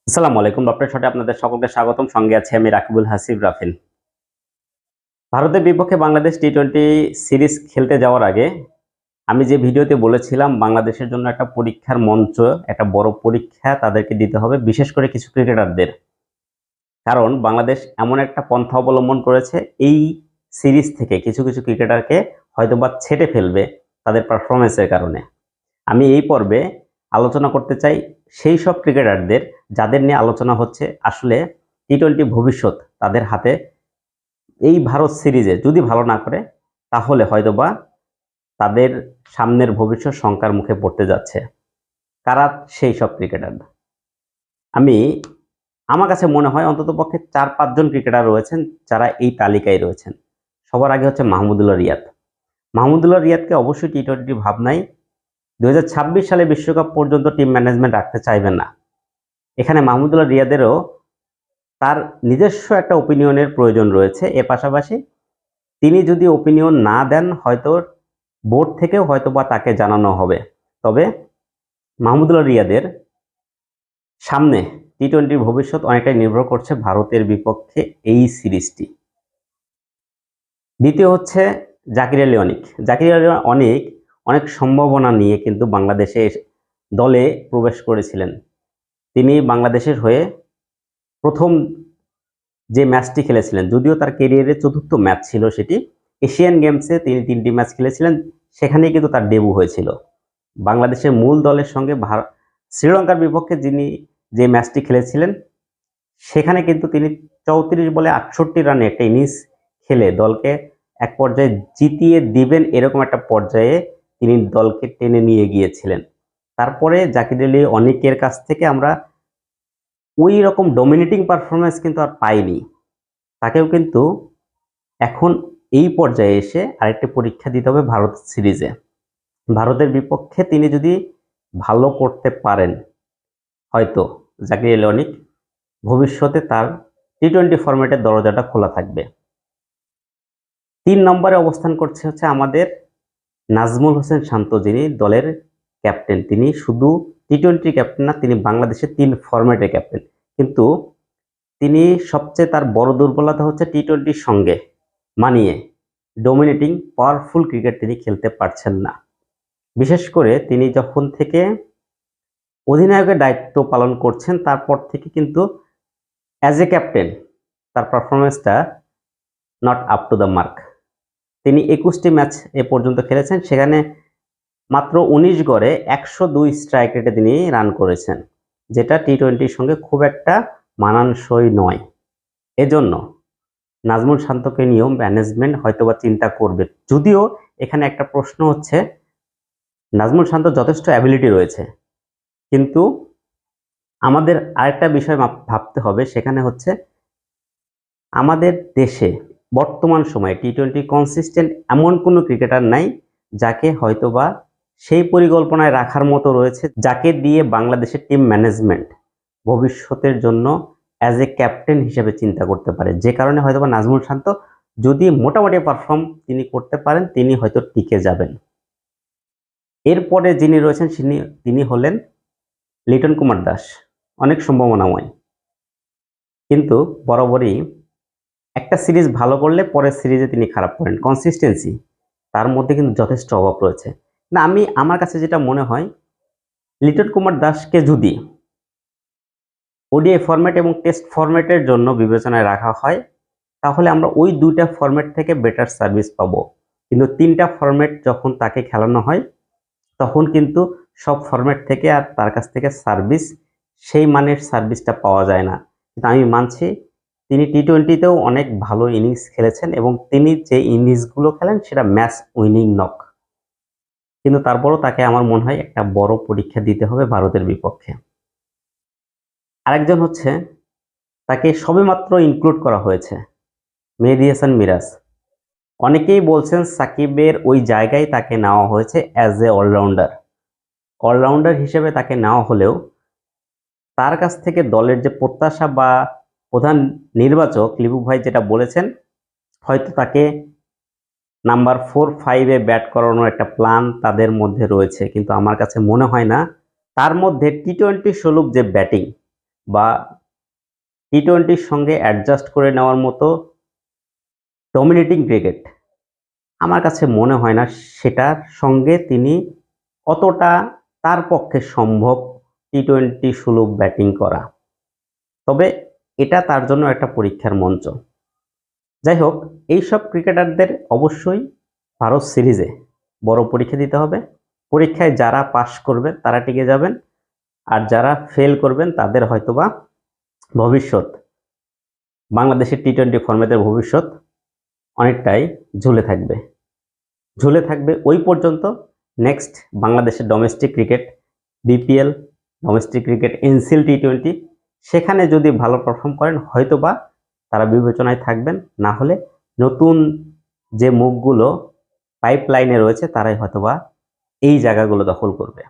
আসসালামু আলাইকুম। ডক্টর শটে আপনাদের সকলকে স্বাগতম। সঙ্গে আছি আমি রাকিবুল হাসিব রাফিন। ভারতের বিপক্ষে বাংলাদেশ টি-20 সিরিজ খেলতে যাওয়ার আগে আমি যে ভিডিওতে বলেছিলাম বাংলাদেশের জন্য একটা পরীক্ষার মঞ্চ, একটা বড় পরীক্ষা তাদেরকে দিতে হবে, বিশেষ করে কিছু ক্রিকেটারদের। কারণ বাংলাদেশ এমন একটা পন্থা অবলম্বন করেছে, এই সিরিজ থেকে কিছু কিছু ক্রিকেটারকে হয়তোবা ছেটে ফেলবে তাদের পারফরমেন্সের কারণে। আমি এই পর্বে আলোচনা করতে চাই সেই সব ক্রিকেটারদের যাদের নিয়ে আলোচনা হচ্ছে আসলে টি-20 ভবিষ্যৎ তাদের হাতে এই ভারত সিরিজে যদি ভালো না করে তাহলে হয়তোবা তাদের সামনের ভবিষ্যৎ শঙ্কার মুখে পড়তে যাচ্ছে। কারা সেই সব ক্রিকেটার? আমি আমার কাছে মনে হয় অন্ততপক্ষে 4-5 জন ক্রিকেটার রয়েছেন যারা এই তালিকায় রয়েছেন। সবার আগে হচ্ছে মাহমুদুল্লাহ রিয়াদ। মাহমুদুল্লাহ রিয়াদকে অবশ্যই টি-20 ভাবনায় 2026 সালে বিশ্বকাপ পর্যন্ত টিম ম্যানেজমেন্ট রাখতে চাইবেন না। এখানে মাহমুদুল্লাহ রিয়াদেরও তার নিজস্ব একটা ওপিনিয়নের প্রয়োজন রয়েছে। এর পাশাপাশি তিনি যদি ওপিনিয়ন না দেন হয়তো বোর্ড থেকেও হয়তোবা তাকে জানানো হবে। তবে মাহমুদুল্লাহ রিয়াদের সামনে টি-20 ভবিষ্যৎ অনেকটাই নির্ভর করছে ভারতের বিপক্ষে এই সিরিজটি। দ্বিতীয় হচ্ছে জাকির আলী অনিক। জাকির আলী অনিক অনেক সম্ভাবনা নিয়ে কিন্তু বাংলাদেশের দলে প্রবেশ করেছিলেন। তিনি বাংলাদেশের হয়ে প্রথম যে ম্যাচটি খেলেছিলেন, যদিও তার ক্যারিয়ারের চতুর্থ ম্যাচ ছিল সেটি, এশিয়ান গেমসে তিনি 3টি ম্যাচ খেলেছিলেন, সেখানেই কিন্তু তার ডেবু হয়েছিল। বাংলাদেশের মূল দলের সঙ্গে শ্রীলঙ্কার বিপক্ষে যে ম্যাচটি খেলেছিলেন সেখানে কিন্তু তিনি 34 বলে 68 রানে একটা ইনিংস খেলে দলকে এক পর্যায়ে জিতিয়ে দিবেন এরকম একটা পর্যায়ে তিনি দলকে টেনে নিয়ে গিয়েছিলেন। তারপরে জাকির আলী অনিকের কাছ থেকে আমরা ওই রকম ডমিনেটিং পারফরমেন্স কিন্তু আর পাইনি। তাকেও কিন্তু এখন এই পর্যায়ে এসে আরেকটি পরীক্ষা দিতে হবে ভারত সিরিজে। ভারতের বিপক্ষে তিনি যদি ভালো করতে পারেন হয়তো জাকির আলী অনিক ভবিষ্যতে তার টি-20 ফরম্যাটের দরজাটা খোলা থাকবে। 3 নম্বরে অবস্থান করছে হচ্ছে আমাদের নাজমুল হোসেন শান্ত, যিনি দলের ক্যাপ্টেন। তিনি শুধু টি-20 ক্যাপ্টেন না, তিনি বাংলাদেশের 3 ফরম্যাটের ক্যাপ্টেন। কিন্তু তিনি সবচেয়ে তার বড় দুর্বলতা হচ্ছে টি-20 সঙ্গে মানিয়ে ডমিনেটিং পাওয়ারফুল ক্রিকেট তিনি খেলতে পারছেন না। বিশেষ করে তিনি যখন থেকে অধিনায়কের দায়িত্ব পালন করছেন তারপর থেকে কিন্তু অ্যাজ এ ক্যাপ্টেন তার পারফরমেন্সটা not up to the mark. তিনি 21টি ম্যাচ এ পর্যন্ত খেলেছেন, সেখানে মাত্র 19 গড়ে 102 স্ট্রাইক রেটে তিনি রান করেছেন, যেটা টি-20 সঙ্গে খুব একটা মানানসই নয়। এজন্য নাজমুল শান্তকে নিয়েও ম্যানেজমেন্ট হয়তোবা চিন্তা করবে। যদিও এখানে একটা প্রশ্ন হচ্ছে, নাজমুল শান্ত যথেষ্ট অ্যাবিলিটি রয়েছে, কিন্তু আমাদের আরেকটা বিষয় ভাবতে হবে, সেখানে হচ্ছে আমাদের দেশে বর্তমান সময়ে টি-20 কনসিস্টেন্ট এমন কোনো ক্রিকেটার নাই যাকে হয়তোবা সেই পরিকল্পনায় রাখার মতো রয়েছে, যাকে দিয়ে বাংলাদেশের টিম ম্যানেজমেন্ট ভবিষ্যতের জন্য অ্যাজ এ ক্যাপ্টেন হিসেবে চিন্তা করতে পারে। যে কারণে হয়তোবা নাজমুল শান্ত যদি মোটামুটি পারফর্ম তিনি করতে পারেন, তিনি হয়তো টিকে যাবেন। এরপরে যিনি রয়েছেন তিনি হলেন লিটন কুমার দাস। অনেক সম্ভাবনাময়, কিন্তু বরাবরই একটা সিরিজ ভালো করলে পরের সিরিজে তিনি খারাপ করেন। কনসিস্টেন্সি তার মধ্যে কিন্তু যথেষ্ট অভাব রয়েছে। না, আমার কাছে যেটা মনে হয়, লিটন কুমার দাসকে যদি ওডিআই ফরম্যাট এবং টেস্ট ফরম্যাটের জন্য বিবেচনায় রাখা হয় তাহলে আমরা ওই 2টা ফরম্যাট থেকে বেটার সার্ভিস পাবো। কিন্তু 3টা ফরম্যাট যখন তাকে খেলানো হয় তখন কিন্তু সব ফরম্যাট থেকে আর তার কাছ থেকে সার্ভিস, সেই মানের সার্ভিসটা পাওয়া যায় না। কিন্তু আমি মানছি তিনি টি-20তেও অনেক ভালো ইনিংস খেলেছেন এবং তিনি যে ইনিংসগুলো খেলেন সেটা ম্যাচ উইনিং নক। কিন্তু তারপরও তাকে আমার মনে হয় একটা বড় পরীক্ষা দিতে হবে ভারতের বিপক্ষে। আরেকজন হচ্ছে, তাকে সবেমাত্র ইনক্লুড করা হয়েছে, মেহেদী হাসান মিরাজ। অনেকেই বলছেন সাকিবের ওই জায়গায় তাকে নেওয়া হয়েছে অ্যাজ এ অলরাউন্ডার হিসেবে তাকে নেওয়া হলেও তার কাছ থেকে দলের যে প্রত্যাশা বা প্রধান নির্বাচক লিপু ভাই যেটা বলেছেন, হয়তো তাকে নাম্বার 4-5-এ ব্যাট করানোর একটা প্ল্যান তাদের মধ্যে রয়েছে। কিন্তু আমার কাছে মনে হয় না তার মধ্যে টি-20 স্বরূপ যে ব্যাটিং বা টি-20-র সঙ্গে অ্যাডজাস্ট করে নেওয়ার মতো ডমিনেটিং ক্রিকেট আমার কাছে মনে হয় না সেটার সঙ্গে তিনি অতটা তার পক্ষে সম্ভব টি-20 সুলভ ব্যাটিং করা। তবে এটা তার জন্য একটা পরীক্ষার মঞ্চ। যাই হোক, এইসব ক্রিকেটারদের অবশ্যই ভারত সিরিজে বড় পরীক্ষা দিতে হবে। পরীক্ষায় যারা পাশ করবে তারা টিকে যাবেন, আর যারা ফেল করবেন তাদের হয়তোবা ভবিষ্যৎ, বাংলাদেশের টি-20 ফরম্যাটের ভবিষ্যৎ অনেকটাই ঝুলে থাকবে ওই পর্যন্ত। নেক্সট বাংলাদেশের domestic cricket, BPL, domestic cricket, NCL টি-20, সেখানে যদি ভালো পারফর্ম করেন হয়তোবা তারা বিবেচনায় থাকবেন, না হলে নতুন যে মুখগুলো পাইপলাইনে রয়েছে তারাই হয়তোবা এই জায়গাগুলো দখল করবে।